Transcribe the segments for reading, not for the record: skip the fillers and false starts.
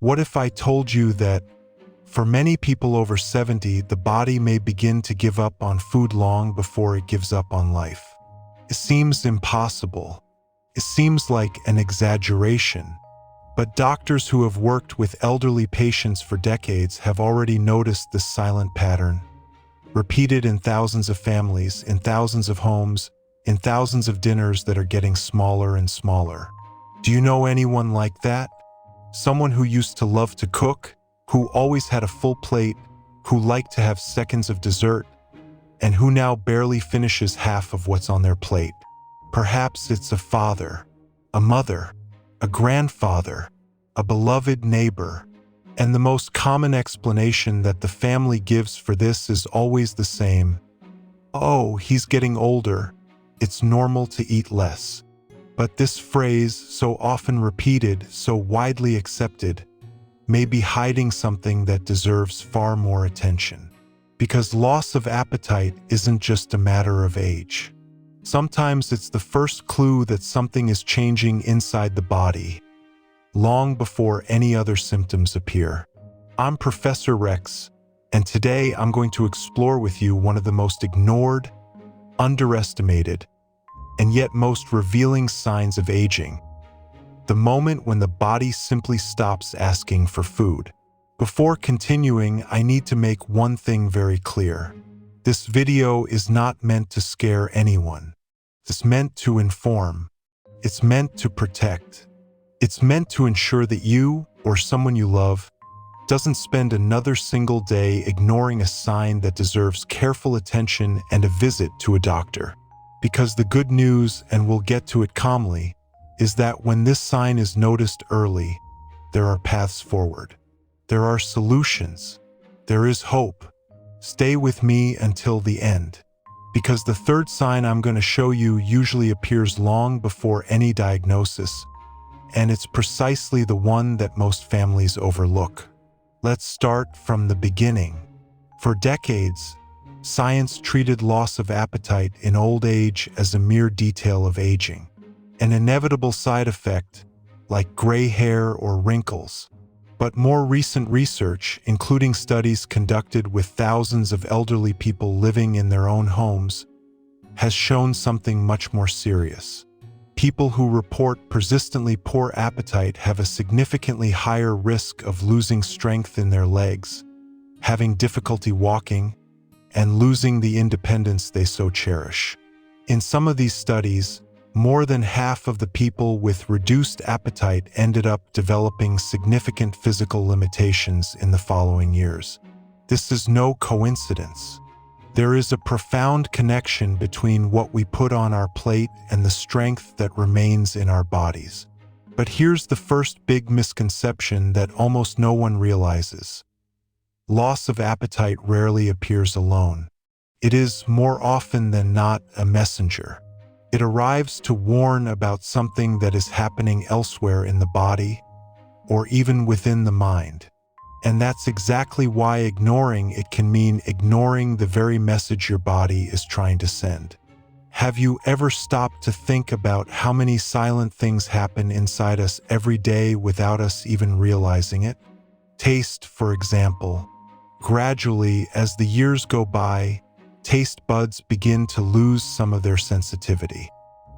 What if I told you that for many people over 70, the body may begin to give up on food long before it gives up on life? It seems impossible. It seems like an exaggeration. But doctors who have worked with elderly patients for decades have already noticed this silent pattern, repeated in thousands of families, in thousands of homes, in thousands of dinners that are getting smaller and smaller. Do you know anyone like that? Someone who used to love to cook, who always had a full plate, who liked to have seconds of dessert, and who now barely finishes half of what's on their plate. Perhaps it's a father, a mother, a grandfather, a beloved neighbor. And the most common explanation that the family gives for this is always the same. Oh, he's getting older. It's normal to eat less. But this phrase, so often repeated, so widely accepted, may be hiding something that deserves far more attention. Because loss of appetite isn't just a matter of age. Sometimes it's the first clue that something is changing inside the body, long before any other symptoms appear. I'm Professor Rex, and today I'm going to explore with you one of the most ignored, underestimated, and yet most revealing signs of aging. The moment when the body simply stops asking for food. Before continuing, I need to make one thing very clear. This video is not meant to scare anyone. It's meant to inform. It's meant to protect. It's meant to ensure that you, or someone you love, doesn't spend another single day ignoring a sign that deserves careful attention and a visit to a doctor. Because the good news, and we'll get to it calmly, is that when this sign is noticed early, there are paths forward. There are solutions. There is hope. Stay with me until the end. Because the third sign I'm going to show you usually appears long before any diagnosis, and it's precisely the one that most families overlook. Let's start from the beginning. For decades, science treated loss of appetite in old age as a mere detail of aging, an inevitable side effect like gray hair or wrinkles. But more recent research, including studies conducted with thousands of elderly people living in their own homes, has shown something much more serious. People who report persistently poor appetite have a significantly higher risk of losing strength in their legs, having difficulty walking, and losing the independence they so cherish. In some of these studies, more than half of the people with reduced appetite ended up developing significant physical limitations in the following years. This is no coincidence. There is a profound connection between what we put on our plate and the strength that remains in our bodies. But here's the first big misconception that almost no one realizes. Loss of appetite rarely appears alone. It is, more often than not, a messenger. It arrives to warn about something that is happening elsewhere in the body, or even within the mind. And that's exactly why ignoring it can mean ignoring the very message your body is trying to send. Have you ever stopped to think about how many silent things happen inside us every day without us even realizing it? Taste, for example. Gradually, as the years go by, taste buds begin to lose some of their sensitivity.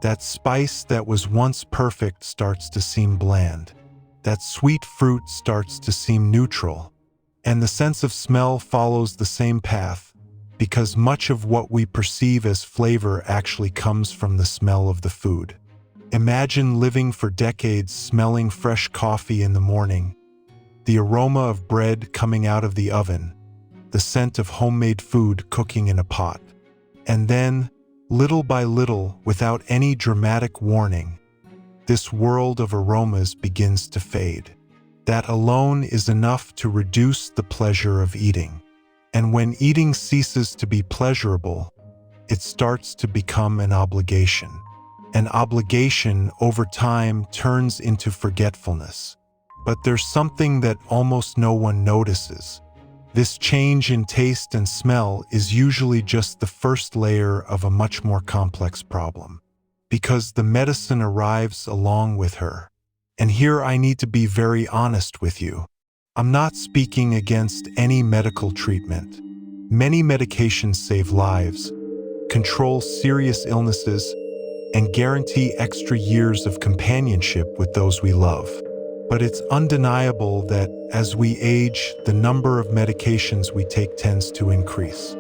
That spice that was once perfect starts to seem bland. That sweet fruit starts to seem neutral. And the sense of smell follows the same path, because much of what we perceive as flavor actually comes from the smell of the food. Imagine living for decades smelling fresh coffee in the morning, the aroma of bread coming out of the oven, the scent of homemade food cooking in a pot. And then, little by little, without any dramatic warning, this world of aromas begins to fade. That alone is enough to reduce the pleasure of eating. And when eating ceases to be pleasurable, it starts to become an obligation. An obligation over time turns into forgetfulness. But there's something that almost no one notices. This change in taste and smell is usually just the first layer of a much more complex problem, because the medicine arrives along with her. And here I need to be very honest with you. I'm not speaking against any medical treatment. Many medications save lives, control serious illnesses, and guarantee extra years of companionship with those we love. But it's undeniable that as we age, the number of medications we take tends to increase.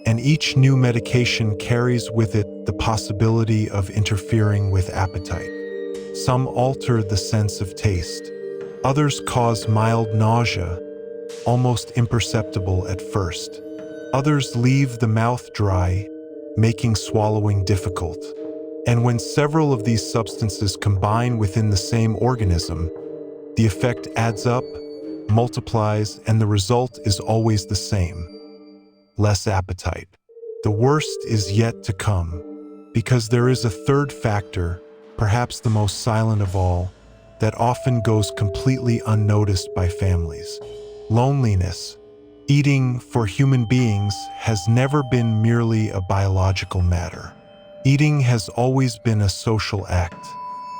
And each new medication carries with it the possibility of interfering with appetite. Some alter the sense of taste. Others cause mild nausea, almost imperceptible at first. Others leave the mouth dry, making swallowing difficult. And when several of these substances combine within the same organism, the effect adds up, multiplies, and the result is always the same: less appetite. The worst is yet to come, because there is a third factor, perhaps the most silent of all, that often goes completely unnoticed by families: loneliness. Eating, for human beings, has never been merely a biological matter. Eating has always been a social act,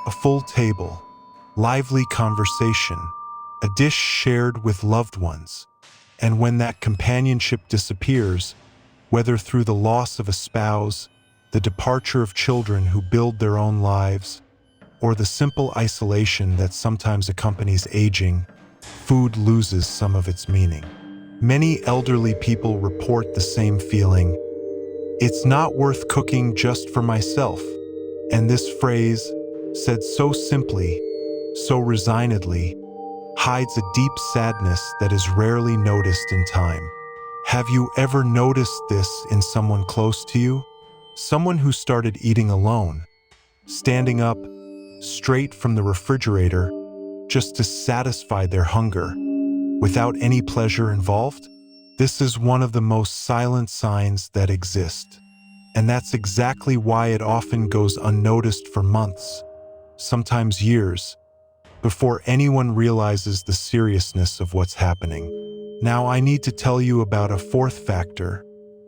a full table, lively conversation, a dish shared with loved ones. And when that companionship disappears, whether through the loss of a spouse, the departure of children who build their own lives, or the simple isolation that sometimes accompanies aging, food loses some of its meaning. Many elderly people report the same feeling: "It's not worth cooking just for myself." And this phrase, said so simply, so resignedly, hides a deep sadness that is rarely noticed in time. Have you ever noticed this in someone close to you? Someone who started eating alone, standing up straight from the refrigerator just to satisfy their hunger, without any pleasure involved? This is one of the most silent signs that exist. And that's exactly why it often goes unnoticed for months, sometimes years, before anyone realizes the seriousness of what's happening. Now I need to tell you about a fourth factor,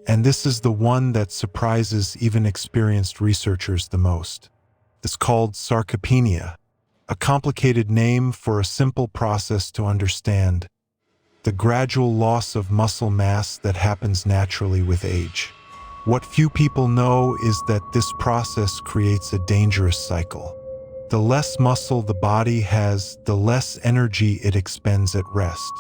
and this is the one that surprises even experienced researchers the most. It's called sarcopenia, a complicated name for a simple process to understand: the gradual loss of muscle mass that happens naturally with age. What few people know is that this process creates a dangerous cycle. The less muscle the body has, the less energy it expends at rest.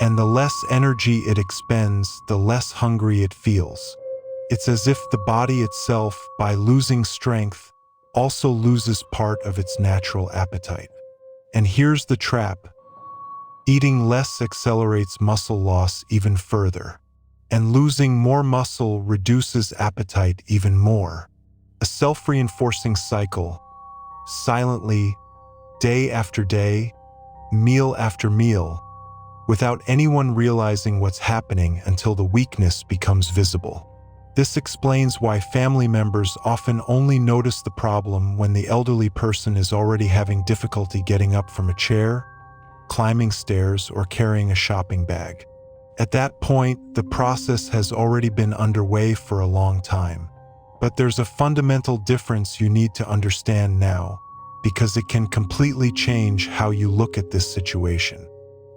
And the less energy it expends, the less hungry it feels. It's as if the body itself, by losing strength, also loses part of its natural appetite. And here's the trap: eating less accelerates muscle loss even further, and losing more muscle reduces appetite even more. A self-reinforcing cycle, silently, day after day, meal after meal, without anyone realizing what's happening until the weakness becomes visible. This explains why family members often only notice the problem when the elderly person is already having difficulty getting up from a chair, climbing stairs, or carrying a shopping bag. At that point, the process has already been underway for a long time. But there's a fundamental difference you need to understand now, because it can completely change how you look at this situation.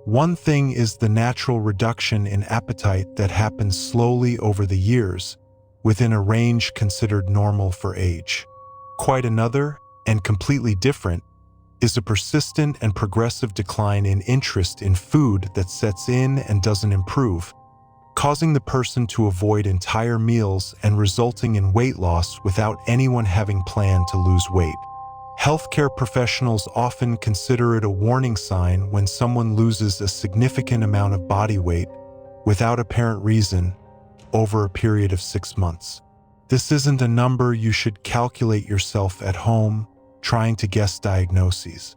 One thing is the natural reduction in appetite that happens slowly over the years, within a range considered normal for age. Quite another, and completely different, is a persistent and progressive decline in interest in food that sets in and doesn't improve, causing the person to avoid entire meals and resulting in weight loss without anyone having planned to lose weight. Healthcare professionals often consider it a warning sign when someone loses a significant amount of body weight without apparent reason over a period of 6 months. This isn't a number you should calculate yourself at home trying to guess diagnoses.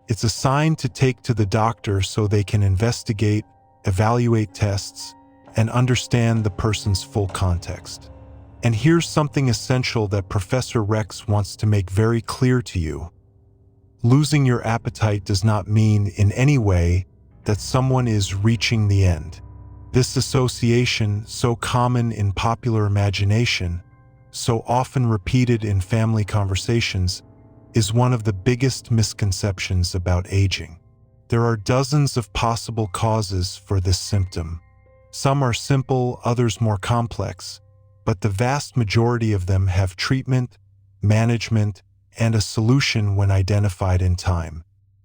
It's a sign to take to the doctor so they can investigate, evaluate tests, and understand the person's full context. And here's something essential that Professor Rex wants to make very clear to you. Losing your appetite does not mean in any way that someone is reaching the end. This association, so common in popular imagination, so often repeated in family conversations, is one of the biggest misconceptions about aging. There are dozens of possible causes for this symptom. Some are simple, others more complex, but the vast majority of them have treatment, management, and a solution when identified in time.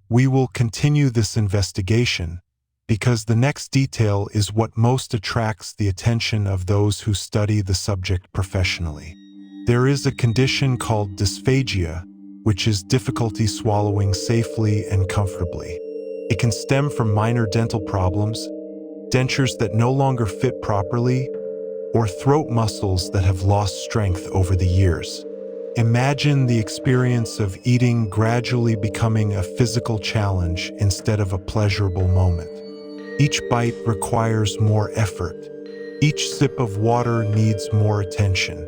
We will continue this investigation because the next detail is what most attracts the attention of those who study the subject professionally. There is a condition called dysphagia, which is difficulty swallowing safely and comfortably. It can stem from minor dental problems, dentures that no longer fit properly, or throat muscles that have lost strength over the years. Imagine the experience of eating gradually becoming a physical challenge instead of a pleasurable moment. Each bite requires more effort. Each sip of water needs more attention.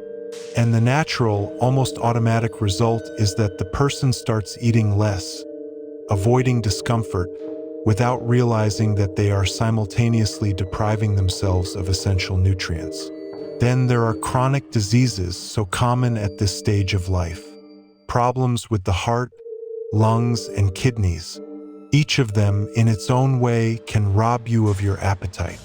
And the natural, almost automatic result is that the person starts eating less, avoiding discomfort, without realizing that they are simultaneously depriving themselves of essential nutrients. Then there are chronic diseases so common at this stage of life. Problems with the heart, lungs, and kidneys. Each of them, in its own way, can rob you of your appetite.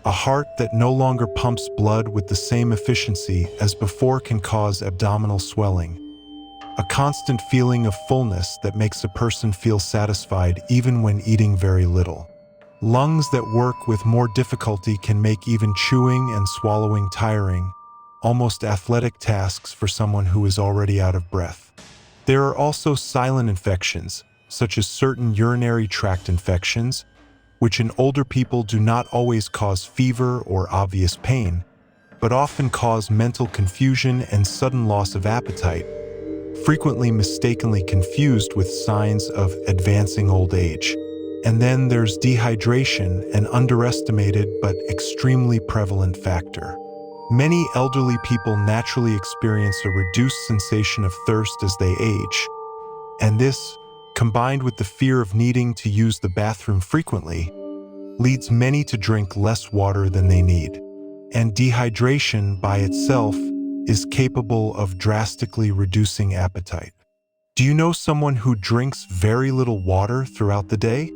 A heart that no longer pumps blood with the same efficiency as before can cause abdominal swelling. A constant feeling of fullness that makes a person feel satisfied even when eating very little. Lungs that work with more difficulty can make even chewing and swallowing tiring, almost athletic tasks for someone who is already out of breath. There are also silent infections, such as certain urinary tract infections, which in older people do not always cause fever or obvious pain, but often cause mental confusion and sudden loss of appetite, frequently mistakenly confused with signs of advancing old age. And then there's dehydration, an underestimated but extremely prevalent factor. Many elderly people naturally experience a reduced sensation of thirst as they age, and this, combined with the fear of needing to use the bathroom frequently, leads many to drink less water than they need. And dehydration by itself is capable of drastically reducing appetite. Do you know someone who drinks very little water throughout the day?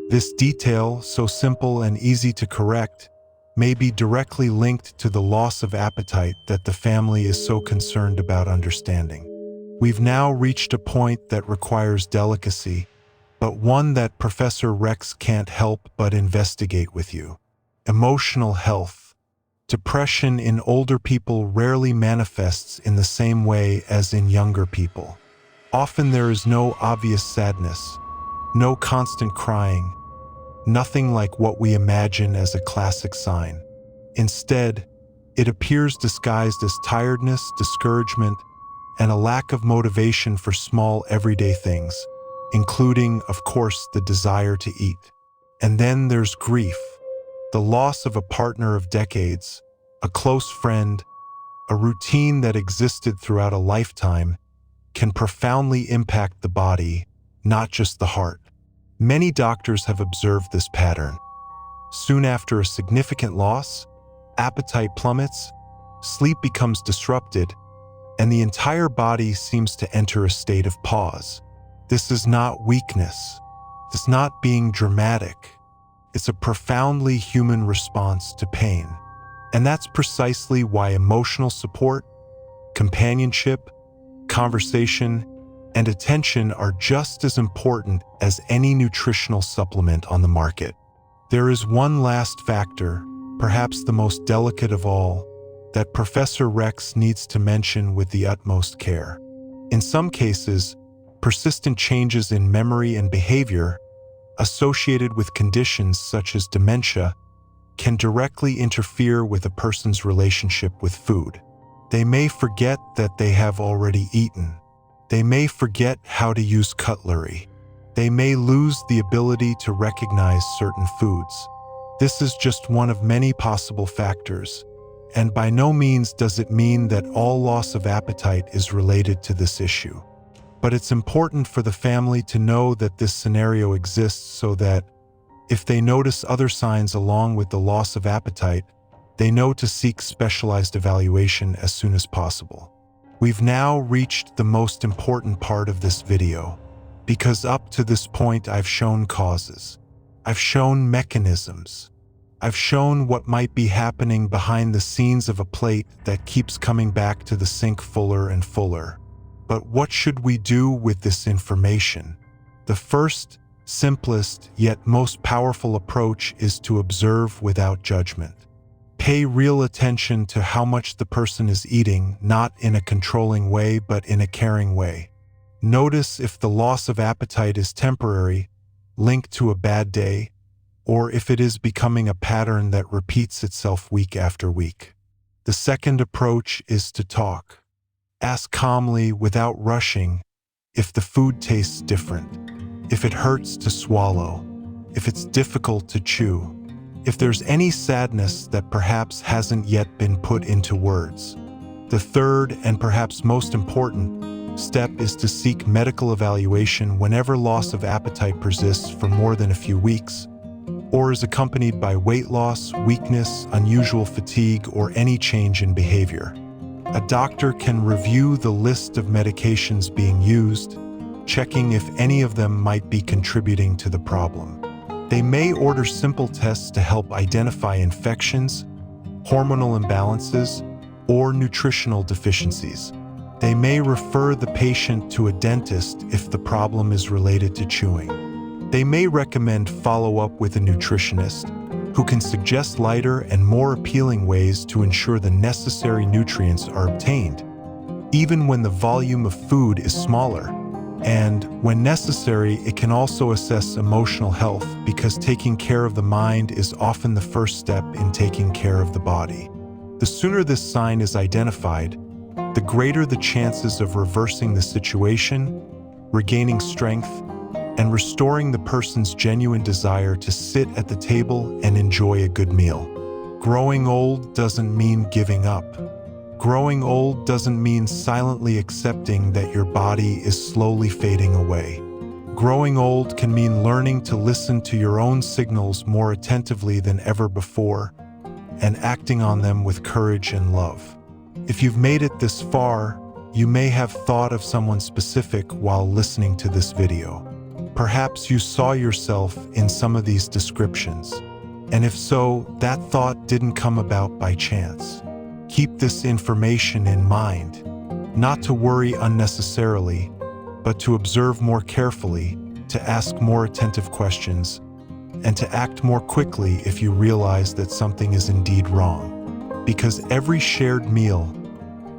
This detail, so simple and easy to correct, may be directly linked to the loss of appetite that the family is so concerned about understanding. We've now reached a point that requires delicacy, but one that Professor Rex can't help but investigate with you. Emotional health. Depression in older people rarely manifests in the same way as in younger people. Often there is no obvious sadness, no constant crying, nothing like what we imagine as a classic sign. Instead, it appears disguised as tiredness, discouragement, and a lack of motivation for small everyday things, including, of course, the desire to eat. And then there's grief, the loss of a partner of decades, a close friend, a routine that existed throughout a lifetime, can profoundly impact the body, not just the heart. Many doctors have observed this pattern. Soon after a significant loss, appetite plummets, sleep becomes disrupted, and the entire body seems to enter a state of pause. This is not weakness. It's not being dramatic. It's a profoundly human response to pain. And that's precisely why emotional support, companionship, conversation, and attention are just as important as any nutritional supplement on the market. There is one last factor, perhaps the most delicate of all, that Professor Rex needs to mention with the utmost care. In some cases, persistent changes in memory and behavior associated with conditions such as dementia can directly interfere with a person's relationship with food. They may forget that they have already eaten. They may forget how to use cutlery. They may lose the ability to recognize certain foods. This is just one of many possible factors, and by no means does it mean that all loss of appetite is related to this issue. But it's important for the family to know that this scenario exists so that, if they notice other signs along with the loss of appetite, they know to seek specialized evaluation as soon as possible. We've now reached the most important part of this video, Because up to this point, I've shown causes. I've shown mechanisms. I've shown what might be happening behind the scenes of a plate that keeps coming back to the sink fuller and fuller. But what should we do with this information? The first, simplest, yet most powerful approach is to observe without judgment. Pay real attention to how much the person is eating, not in a controlling way, but in a caring way. Notice if the loss of appetite is temporary, linked to a bad day, or if it is becoming a pattern that repeats itself week after week. The second approach is to talk. Ask calmly, without rushing, if the food tastes different, if it hurts to swallow, if it's difficult to chew, if there's any sadness that perhaps hasn't yet been put into words. The third, and perhaps most important, step is to seek medical evaluation whenever loss of appetite persists for more than a few weeks, or is accompanied by weight loss, weakness, unusual fatigue, or any change in behavior. A doctor can review the list of medications being used, checking if any of them might be contributing to the problem. They may order simple tests to help identify infections, hormonal imbalances, or nutritional deficiencies. They may refer the patient to a dentist if the problem is related to chewing. They may recommend follow-up with a nutritionist who can suggest lighter and more appealing ways to ensure the necessary nutrients are obtained, even when the volume of food is smaller. And, when necessary, it can also assess emotional health, because taking care of the mind is often the first step in taking care of the body. The sooner this sign is identified, the greater the chances of reversing the situation, regaining strength, and restoring the person's genuine desire to sit at the table and enjoy a good meal. Growing old doesn't mean giving up. Growing old doesn't mean silently accepting that your body is slowly fading away. Growing old can mean learning to listen to your own signals more attentively than ever before, and acting on them with courage and love. If you've made it this far, you may have thought of someone specific while listening to this video. Perhaps you saw yourself in some of these descriptions, and if so, that thought didn't come about by chance. Keep this information in mind, not to worry unnecessarily, but to observe more carefully, to ask more attentive questions, and to act more quickly if you realize that something is indeed wrong. Because every shared meal,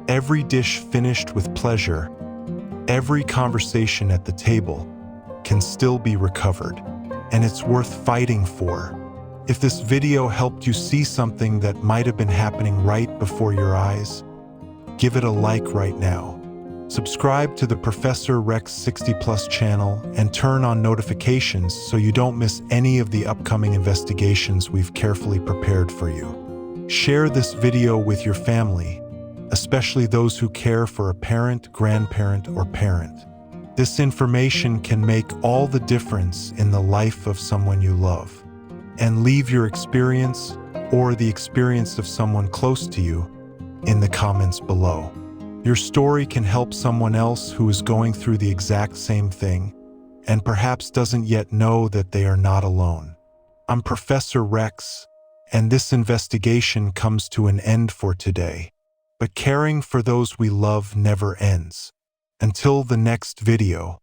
every dish finished with pleasure, every conversation at the table can still be recovered, and it's worth fighting for. If this video helped you see something that might have been happening right before your eyes, give it a like right now. Subscribe to the Professor Rex 60+ channel and turn on notifications so you don't miss any of the upcoming investigations we've carefully prepared for you. Share this video with your family, especially those who care for a parent, grandparent, or parent. This information can make all the difference in the life of someone you love. And leave your experience or the experience of someone close to you in the comments below. Your story can help someone else who is going through the exact same thing and perhaps doesn't yet know that they are not alone. I'm Professor Rex, and this investigation comes to an end for today. But caring for those we love never ends. Until the next video.